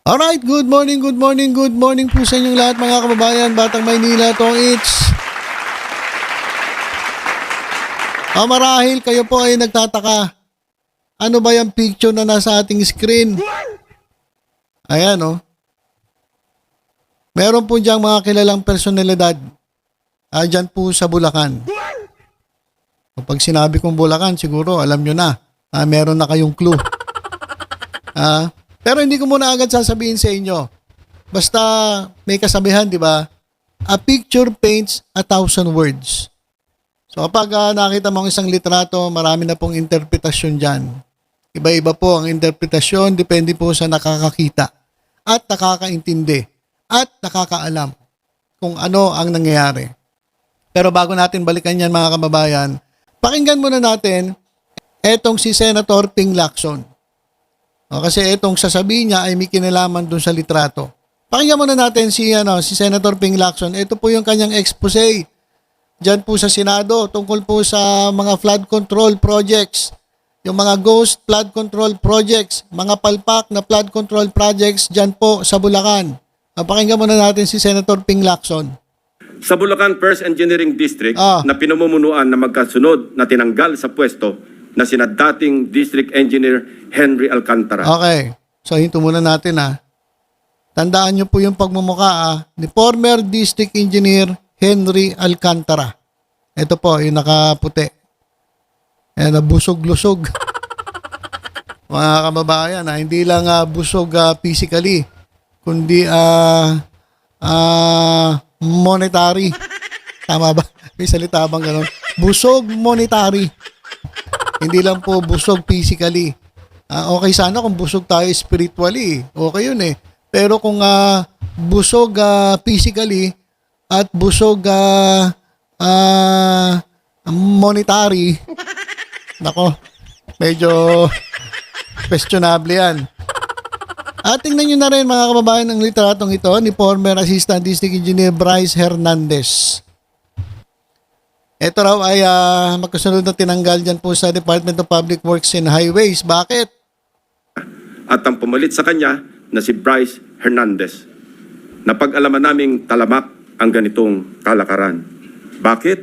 Alright, good morning po sa inyong lahat mga kababayan, Batang Maynila, Tongits. Marahil kayo po ay nagtataka, ano ba yung picture na nasa ating screen? Ayan Meron po diyang mga kilalang personalidad dyan po sa Bulacan. Kapag sinabi kong Bulacan, siguro alam nyo na, meron na kayong clue. Pero hindi ko muna agad sasabihin sa inyo. Basta may kasabihan, di ba? A picture paints 1,000 words. So kapag nakita mo ang isang litrato, marami na pong interpretasyon dyan. Iba-iba po ang interpretasyon, depende po sa nakakakita at nakakaintindi at nakakaalam kung ano ang nangyayari. Pero bago natin balikan yan mga kababayan, pakinggan muna natin etong si Senator Ping Lacson. Kasi itong sasabihin niya ay may kinalaman dun sa litrato. Pakinggan muna natin si Senator Ping Lacson. Ito po yung kanyang expose dyan po sa Senado tungkol po sa mga flood control projects, yung mga ghost flood control projects, mga palpak na flood control projects dyan po sa Bulacan. Pakinggan muna natin si Senator Ping Lacson. Sa Bulacan First Engineering District na pinamumunuan na magkasunod na tinanggal sa pwesto na sina dating District Engineer Henry Alcantara. Okay. So, hinto muna natin Tandaan nyo po yung pagmumukha ni former District Engineer Henry Alcantara. Ito po, yung nakaputi. Ayan, busog-lusog. Mga kababayan, hindi lang busog physically, kundi monetary. Tama ba? May salita bang gano'n? Busog monetary. Hindi lang po busog physically. Okay sana kung busog tayo spiritually. Okay yun Pero kung busog physically at busog monetary, nako, medyo questionable yan. Tingnan nyo na rin mga kababayan ang litratong ito ni former Assistant District Engineer Bryce Hernandez. Ito raw ay magkasunod na tinanggal dyan po sa Department of Public Works and Highways. Bakit? At ang pumalit sa kanya na si Bryce Hernandez. Napag-alaman naming talamak ang ganitong kalakaran. Bakit?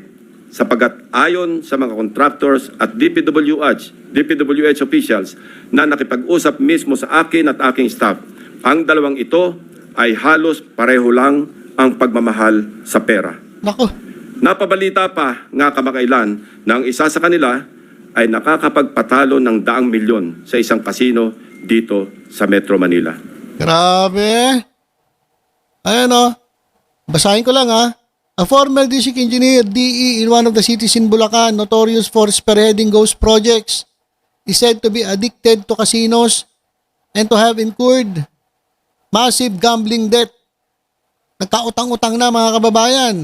Sapagat ayon sa mga contractors at DPWH officials na nakipag-usap mismo sa akin at aking staff, ang dalawang ito ay halos pareho lang ang pagmamahal sa pera. Nako. Napabalita pa nga kamakailan na ang isa sa kanila ay nakakapagpatalo ng 100 milyon sa isang kasino dito sa Metro Manila. Grabe. Ayan Basahin ko lang A former district engineer, DE, in one of the cities in Bulacan, notorious for spearheading ghost projects, is said to be addicted to casinos and to have incurred massive gambling debt. Nagkautang-utang na mga kababayan.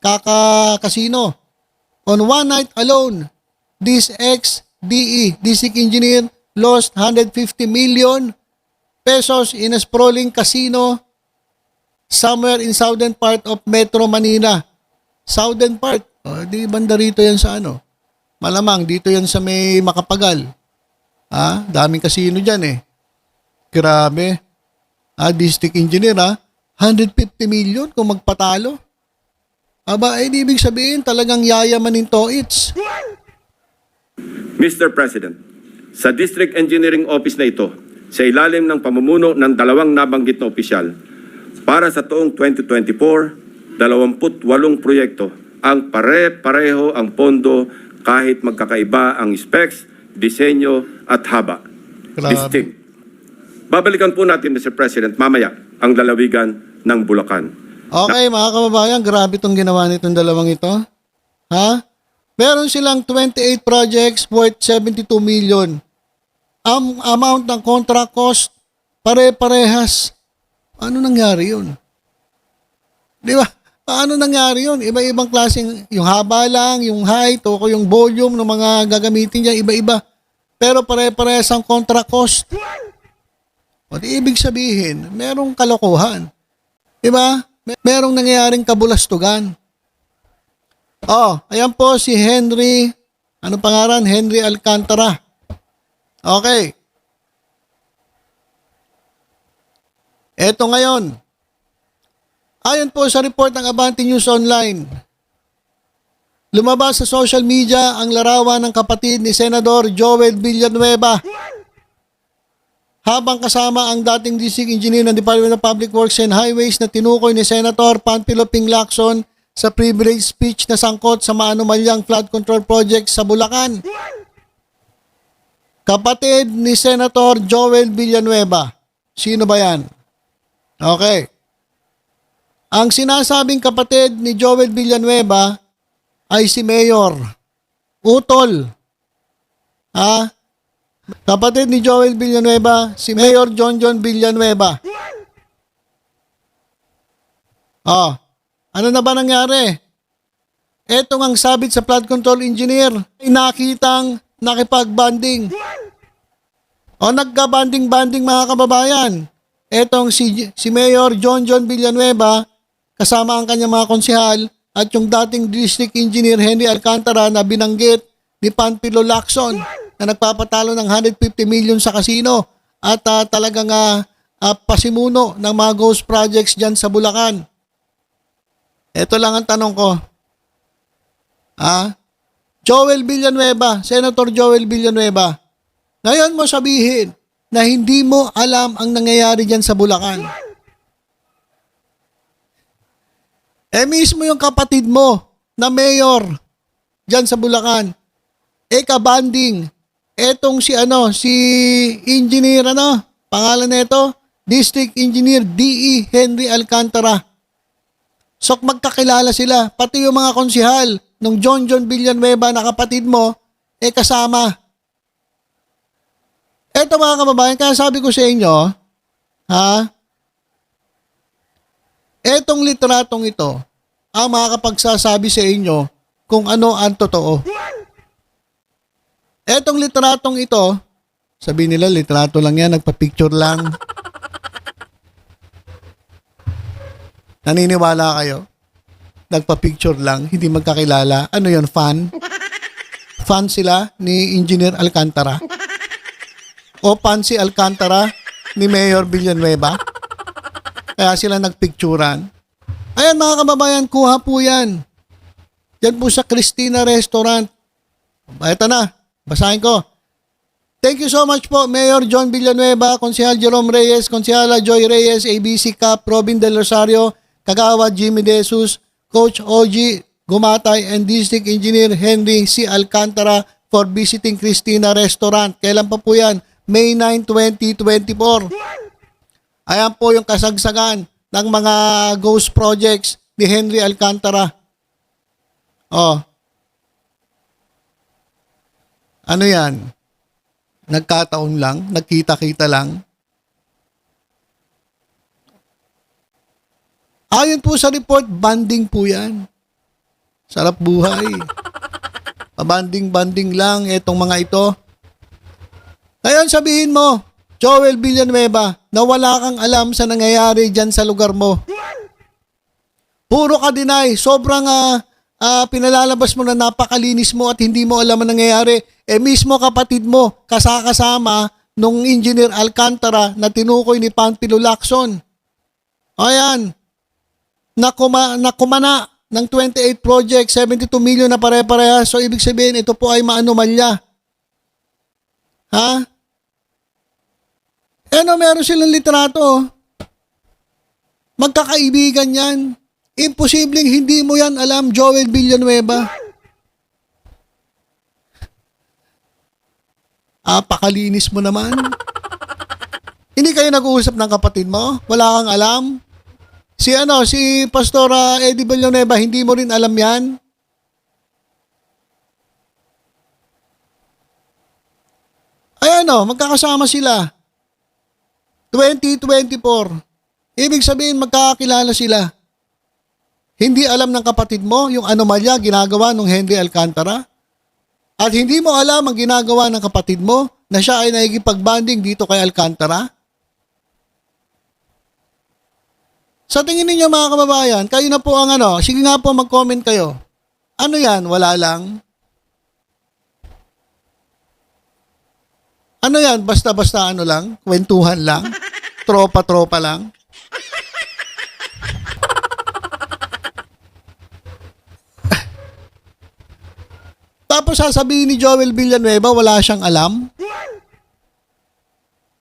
Kaka-casino. On one night alone, this ex-DE, district engineer, lost 150 million pesos in a sprawling casino somewhere in southern part of Metro Manila. Southern part. Di banda rito yan sa Malamang dito yan sa may Makapagal. Daming casino dyan Grabe. District engineer 150 million kung magpatalo. Ibig sabihin talagang yayamanin Tongits. Mr. President, sa District Engineering Office na ito, sa ilalim ng pamumuno ng dalawang nabanggit na opisyal, para sa taong 2024, 28 proyekto ang pare-pareho ang pondo kahit magkakaiba ang specs, disenyo at haba. Distinct. Babalikan po natin, Mr. President, mamaya ang lalawigan ng Bulacan. Okay, mga kababayan, grabe itong ginawa nitong dalawang ito. Meron silang 28 projects worth 72 million. Ang amount ng contract cost, pare-parehas. Ano nangyari yun? Di ba? Paano nangyari yun? Iba-ibang klaseng, yung haba lang, yung height, o yung volume ng mga gagamitin niya, iba-iba. Pero pare-parehas ang contract cost. Ibig sabihin, merong kalokohan. Di ba? Merong nangyayaring kabulastugan. Ayan po si Henry, ano pangalan? Henry Alcantara. Okay. Eto ngayon, ayon po sa report ng Abante News Online, lumabas sa social media ang larawan ng kapatid ni Senador Joel Villanueva habang kasama ang dating district engineer ng Department of Public Works and Highways na tinukoy ni Senator Panfilo Ping Lacson sa privilege speech na sangkot sa maanumalyang flood control project sa Bulacan. Kapatid ni Senator Joel Villanueva. Sino ba yan? Okay. Ang sinasabing kapatid ni Joel Villanueva ay si Mayor Utol. Kapatid ni Joel Villanueva, si Mayor John Villanueva. Ano na ba nangyari? Etong ang sabit sa flood control engineer ay nakitang nakipag-banding. Nagka-banding-banding mga kababayan. Etong si Mayor John Villanueva kasama ang kanyang mga konsehal at yung dating district engineer Henry Alcantara na binanggit ni Panfilo Lacson na nagpapatalo ng 150 million sa casino at talagang pasimuno ng mga ghost projects dyan sa Bulacan. Ito lang ang tanong ko. Joel Villanueva, Senator Joel Villanueva, ngayon mo sabihin na hindi mo alam ang nangyayari dyan sa Bulacan. Mismo yung kapatid mo na mayor dyan sa Bulacan, kabanding. Etong si engineer pangalan nito, District Engineer D.E. Henry Alcantara. So magkakilala sila, pati yung mga konsihal nung John Villanueva na kapatid mo, kasama. Eto mga kababayan, kaya sabi ko sa inyo, etong litratong ito, ang makakapagsasabi sa inyo kung ano ang totoo. Etong litratong ito, sabi nila litrato lang yan, nagpa-picture lang. Naniniwala kayo? Nagpa-picture lang, hindi magkakilala. Ano yon, fan? Fan sila ni Engineer Alcantara? O fan si Alcantara ni Mayor Villanueva? Kaya sila nagpicturan. Ayan mga kababayan, kuha po yan. Yan po sa Christina Restaurant. Ito na. Basahin ko. Thank you so much po, Mayor John Villanueva, Konsehal Jerome Reyes, Konsehala Joy Reyes, ABC Cap, Robin Del Rosario, Kagawad Jimmy De Jesus, Coach OG Gumatay, and District Engineer Henry C. Alcantara for visiting Christina Restaurant. Kailan pa po yan? May 9, 2024. Ayan po yung kasagsagan ng mga ghost projects ni Henry Alcantara. Ano yan? Nagkataon lang? Nagkita-kita lang? Ayon po sa report, banding po yan. Sarap buhay. Pabanding-banding lang itong mga ito. Ngayon sabihin mo, Joel Villanueva, na wala kang alam sa nangyayari dyan sa lugar mo. Puro ka deny. Sobrang pinalalabas mo na napakalinis mo at hindi mo alam ang nangyayari. Mismo kapatid mo, kasama nung Engineer Alcantara na tinukoy ni Panfilo Lacson. Ayan. Nakumana ng 28 project, 72 million na pare-parehas. So, ibig sabihin, ito po ay maanumalya. Meron silang litrato. Magkakaibigan yan. Imposibleng hindi mo yan alam, Joel Villanueva. Pakalinis mo naman. Hindi kayo nag-uusap ng kapatid mo? Wala kang alam? Si Pastora Eddie Villanueva, hindi mo rin alam yan? Magkakasama sila. 2024. Ibig sabihin, magkakakilala sila. Hindi alam ng kapatid mo yung anomalya ginagawa ng Henry Alcantara? At hindi mo alam ang ginagawa ng kapatid mo na siya ay nakikipagbanding dito kay Alcantara? Sa tingin ninyo mga kababayan, kayo na po ang sige nga po mag-comment kayo. Ano yan? Wala lang? Ano yan? Basta-basta lang? Kwentuhan lang? Tropa-tropa lang? Tapos sasabihin ni Joel Villanueva, wala siyang alam.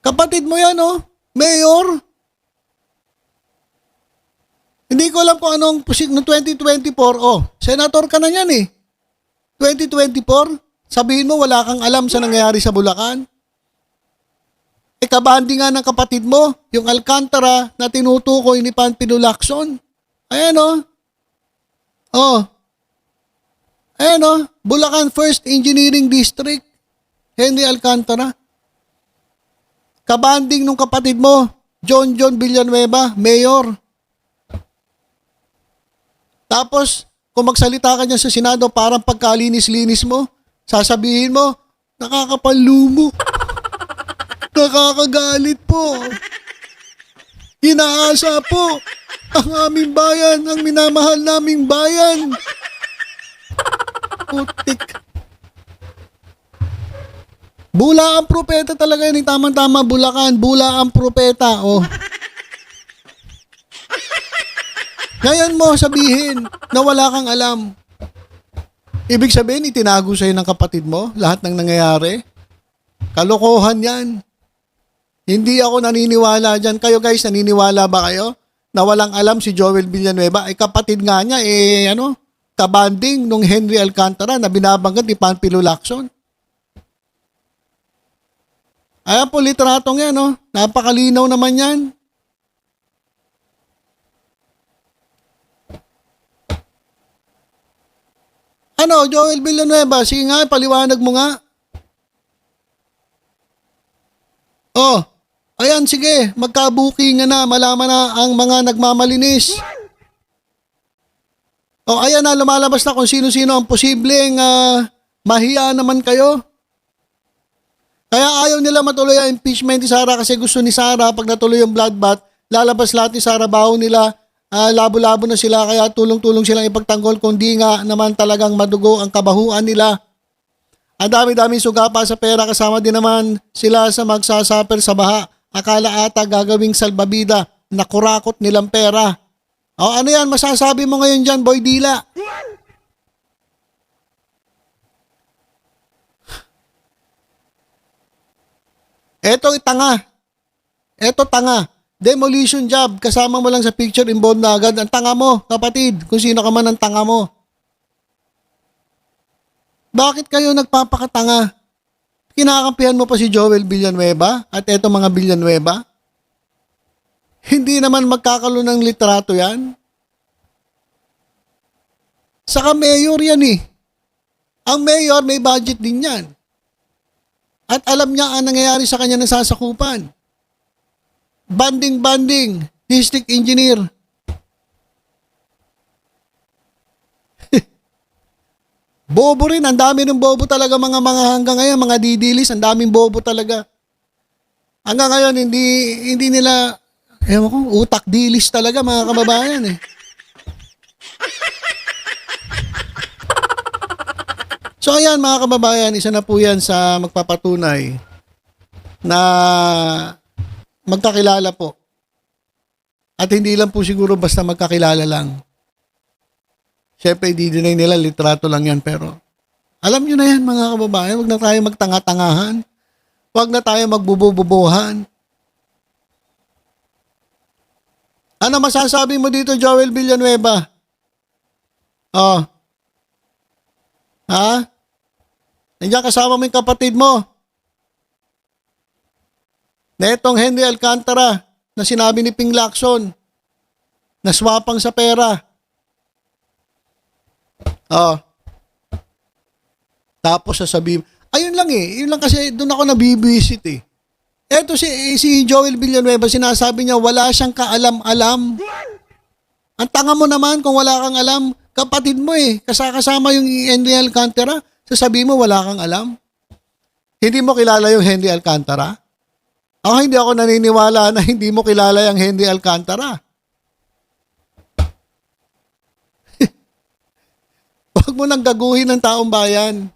Kapatid mo yan, oh. Mayor. Hindi ko alam kung anong no 2024, oh. Senator ka na yan, eh. 2024, sabihin mo wala kang alam sa nangyayari sa Bulacan. Kabandi nga ng kapatid mo, yung Alcantara na tinutukoy ni Panfilo Lacson. Ayan, oh. Oh. Ayan, oh. Bulacan First Engineering District. Henry Alcantara. Kabanding nung kapatid mo, John Villanueva, Mayor. Tapos, kung magsalita ka niya sa Senado, parang pagkalinis-linis mo, sasabihin mo, nakakapanlumo. Nakakagalit po. Inaasa po ang aming bayan, ang minamahal naming bayan. Putik. Bula ang propeta talaga yun. Tama-tama, Bulacan. Bula ang propeta. Oh. Ngayon mo sabihin na wala kang alam. Ibig sabihin, itinago sa'yo ng kapatid mo lahat ng nangyayari. Kalokohan yan. Hindi ako naniniwala dyan. Kayo guys, naniniwala ba kayo na walang alam si Joel Villanueva? Ay kapatid nga niya, kabanding nung Henry Alcantara na binabanggit ni Panfilo Lacson. Ayan po, litratong yan, no? Napakalinaw naman yan. Ano, Joel Villanueva, sige nga, paliwanag mo nga. Oh, ayan, sige, magka-booking na, malaman na ang mga nagmamalinis. Oh, ayan na, lumalabas na kung sino-sino ang posibleng mahiya naman kayo. Kaya ayaw nila matuloy ang impeachment ni Sara kasi gusto ni Sara pag natuloy yung bloodbath, lalabas lahat ni Sara, baho nila, labo-labo na sila, kaya tulong-tulong silang ipagtanggol kundi nga naman talagang madugo ang kabahuan nila. Ang dami-dami suga pa sa pera, kasama din naman sila sa magsasaper sa baha. Akala ata gagawing salbabida, nakurakot nilang pera. O ano yan, masasabi mo ngayon dyan, Boy Dila? Eto tanga. Eto tanga. Demolition job. Kasama mo lang sa picture, involved na agad. Ang tanga mo, kapatid. Kung sino ka man ang tanga mo. Bakit kayo nagpapakatanga? Kinakampihan mo pa si Joel Villanueva at eto mga Villanueva? Hindi naman magkakaroon ng litrato yan. Saka mayor yan eh. Ang mayor may budget din yan. At alam niya ang nangyayari sa kanya nasasakupan. Banding, district engineer. Bobo rin, ang dami ng bobo talaga mga hanggang ngayon, mga didilis, ang daming bobo talaga. Hanggang ngayon, hindi nila, ewan ko, utak dilis talaga mga kababayan eh. So ayan mga kababayan, isa na po yan sa magpapatunay na magkakilala po. At hindi lang po siguro basta magkakilala lang. Siyempre, di-deny nila, litrato lang yan. Pero alam nyo na yan mga kababayan, huwag na tayo magtanga-tangahan. Huwag na tayo magbubububuhan. Ano masasabi mo dito, Joel Villanueva? Oh. Ha? Nandiyan kasama mo yung kapatid mo. Na itong Henry Alcantara na sinabi ni Ping Lacson na swapang sa pera. Oh. Tapos sasabihin, ayun lang eh. Yun lang kasi doon ako nabibisit eh. Eto si Joel Villanueva, sinasabi niya wala siyang kaalam-alam. Ang tanga mo naman kung wala kang alam. Kapatid mo eh. Kasama yung Henry Alcantara. Sasabihin mo wala kang alam. Hindi mo kilala yung Henry Alcantara? Ako hindi ako naniniwala na hindi mo kilala yung Henry Alcantara. Huwag mo nang gaguhin ng taong bayan.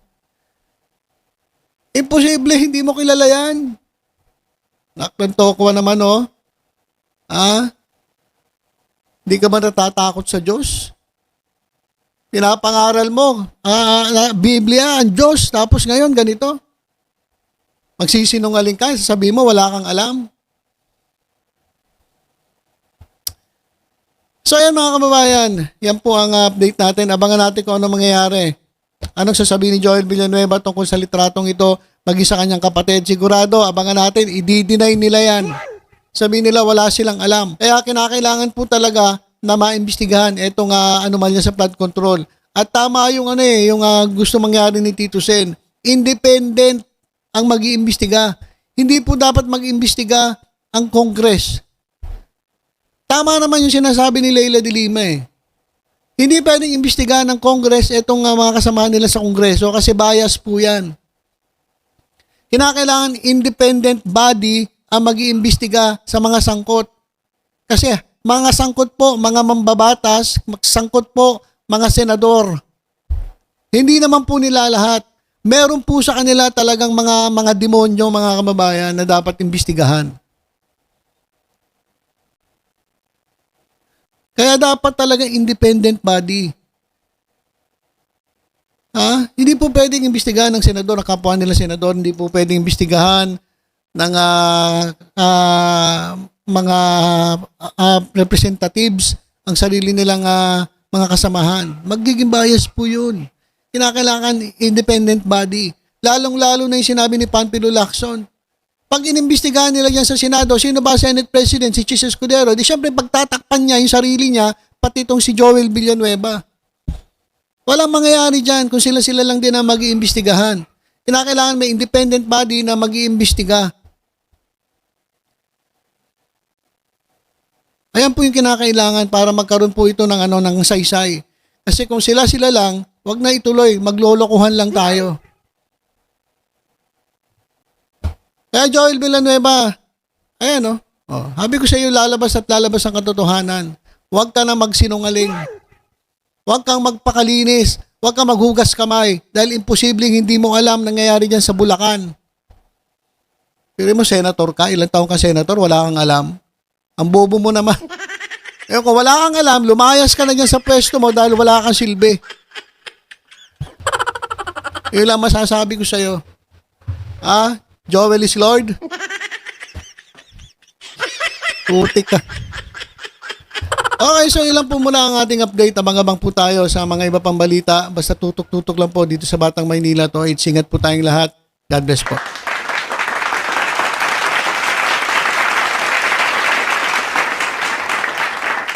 Imposible, hindi mo kilala yan. Naklantokwa naman, oh. Ah? Hindi ka ba natatakot sa Diyos? Pinapangaral mo, Biblia, ang Diyos, tapos ngayon ganito. Magsisinungaling ka, sasabihin mo wala kang alam. So ayan mga kababayan, yan po ang update natin. Abangan natin kung ano mangyayari. Anong sasabihin ni Joel Villanueva tungkol sa litratong ito, maging sa kanyang kapatid? Sigurado, abangan natin, i-deny nila yan. Sabihin nila wala silang alam. Kaya kinakailangan po talaga na maimbestigahan itong anomalya sa flood control. At tama yung yung gusto mangyari ni Tito Sen. Independent ang mag-iimbestiga. Hindi po dapat mag-iimbestiga ang Congress. Tama naman yung sinasabi ni Leila de Lima eh. Hindi pwedeng imbestigahan ng Congress itong mga kasama nila sa Kongreso kasi bias po yan. Kinakailangan independent body ang mag-iimbestiga sa mga sangkot. Kasi mga sangkot po, mga mambabatas, sangkot po, mga senador. Hindi naman po nila lahat. Meron po sa kanila talagang mga demonyo, mga kababayan na dapat imbestigahan. Kaya dapat talaga independent body. Hindi po pwedeng imbestigahan ng senador, ang kapwa nila senador, hindi po pwedeng imbestigahan ng mga representatives ang sarili nilang mga kasamahan. Magiging bias po yun. Kinakailangan independent body. Lalong-lalo na yung sinabi ni Panfilo Lacson. Pag inimbestigahan nila yan sa Senado, sino ba Senate President? Si Chis Escudero. Di syempre pagtatakpan niya yung sarili niya, pati itong si Joel Villanueva. Walang mangyayari dyan kung sila-sila lang din ang mag-iimbestigahan. Kinakailangan may independent body na mag-iimbestiga. Ayan po yung kinakailangan para magkaroon po ito ng ng saysay. Kasi kung sila-sila lang, wag na ituloy, maglolokohan lang tayo. Kaya Joel Villanueva, ayan sabi ko sa iyo, lalabas at lalabas ang katotohanan. Huwag ka na magsinungaling. Huwag kang magpakalinis. Huwag kang maghugas kamay dahil imposibleng hindi mo alam nangyayari dyan sa Bulacan. Pero mo, senator ka, ilang taong ka senator, wala kang alam. Ang bobo mo naman. Kung wala kang alam, lumayas ka na dyan sa pwesto mo dahil wala kang silbi. Yun lang masasabi ko sa iyo. Joel is Lord. Putik ka. Okay, so ilan po muna ang ating update. Abang-abang po tayo sa mga iba pang balita. Basta tutok-tutok lang po dito sa Batang Maynila to. Ingat po tayong lahat. God bless po.